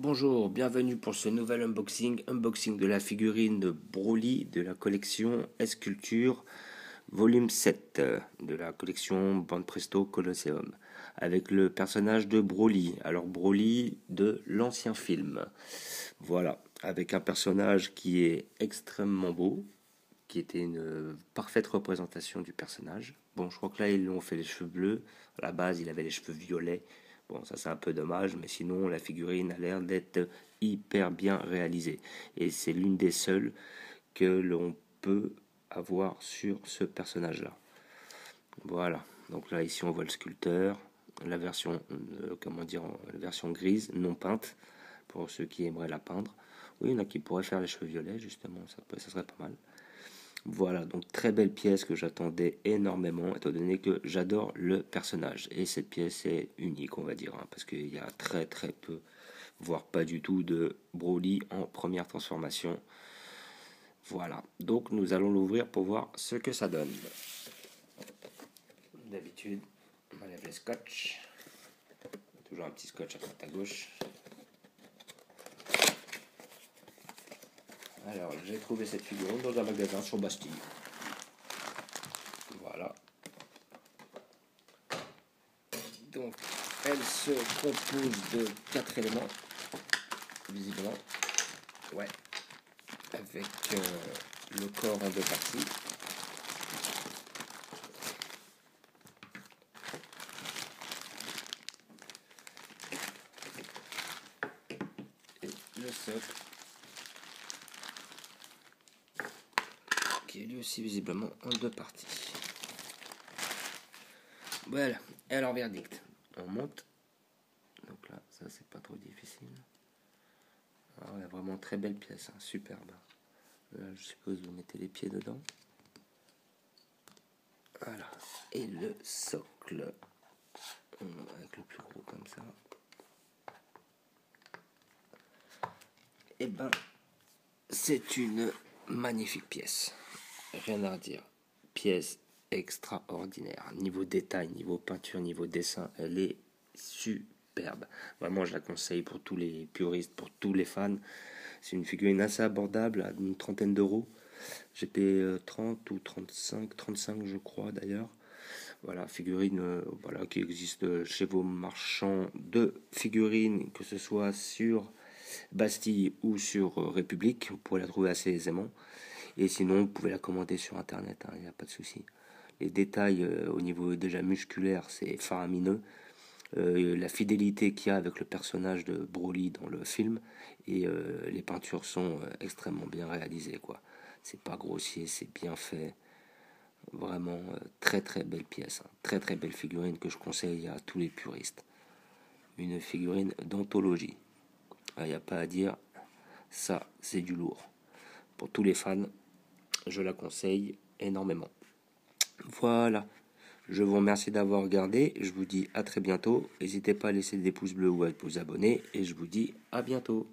Bonjour, bienvenue pour ce nouvel unboxing de la figurine de Broly de la collection S-Culture volume 7 de la collection Banpresto Colosseum avec le personnage de Broly. Alors Broly de l'ancien film. Voilà, avec un personnage qui est extrêmement beau, qui était une parfaite représentation du personnage. Bon, je crois que là ils lui ont fait les cheveux bleus. À la base, il avait les cheveux violets. Bon, ça c'est un peu dommage, mais sinon la figurine a l'air d'être hyper bien réalisée. Et c'est l'une des seules que l'on peut avoir sur ce personnage-là. Voilà. Donc là ici on voit le sculpteur, la version, la version grise, non peinte, pour ceux qui aimeraient la peindre. Oui, il y en a qui pourraient faire les cheveux violets, justement, ça serait pas mal. Voilà, donc très belle pièce que j'attendais énormément, étant donné que j'adore le personnage. Et cette pièce est unique, on va dire, parce qu'il y a très très peu, voire pas du tout, de Broly en première transformation. Voilà, donc nous allons l'ouvrir pour voir ce que ça donne. D'habitude, on enlève les scotch. Toujours un petit scotch à droite à gauche. Alors, j'ai trouvé cette figurine dans un magasin sur Bastille. Voilà. Donc, elle se compose de 4 éléments, visiblement. Ouais. Avec le corps en 2 parties. Et le socle, qui est lui aussi visiblement en 2 parties. Voilà, et alors verdict, on monte. Donc là, ça c'est pas trop difficile. Alors, il y a vraiment très belle pièce, superbe. Là, je suppose vous mettez les pieds dedans. Voilà, et le socle, avec le plus gros comme ça. Et ben, c'est une magnifique pièce. Rien à dire. Pièce extraordinaire. Niveau détail, niveau peinture, niveau dessin, elle est superbe. Vraiment, je la conseille pour tous les puristes, pour tous les fans. C'est une figurine assez abordable, à une trentaine d'euros. J'ai payé 30 ou 35 je crois d'ailleurs. Voilà, figurine voilà, qui existe chez vos marchands de figurines, que ce soit sur Bastille ou sur République. Vous pourrez la trouver assez aisément. Et sinon, vous pouvez la commander sur Internet, il n'y a pas de souci. Les détails au niveau déjà musculaire, c'est faramineux. La fidélité qu'il y a avec le personnage de Broly dans le film, et les peintures sont extrêmement bien réalisées, quoi. C'est pas grossier, c'est bien fait. Vraiment très très belle pièce, très très belle figurine que je conseille à tous les puristes. Une figurine d'anthologie. Il n'y a pas à dire, ça c'est du lourd. Pour tous les fans, je la conseille énormément. Voilà, je vous remercie d'avoir regardé, je vous dis à très bientôt. N'hésitez pas à laisser des pouces bleus ou à vous abonner, et je vous dis à bientôt.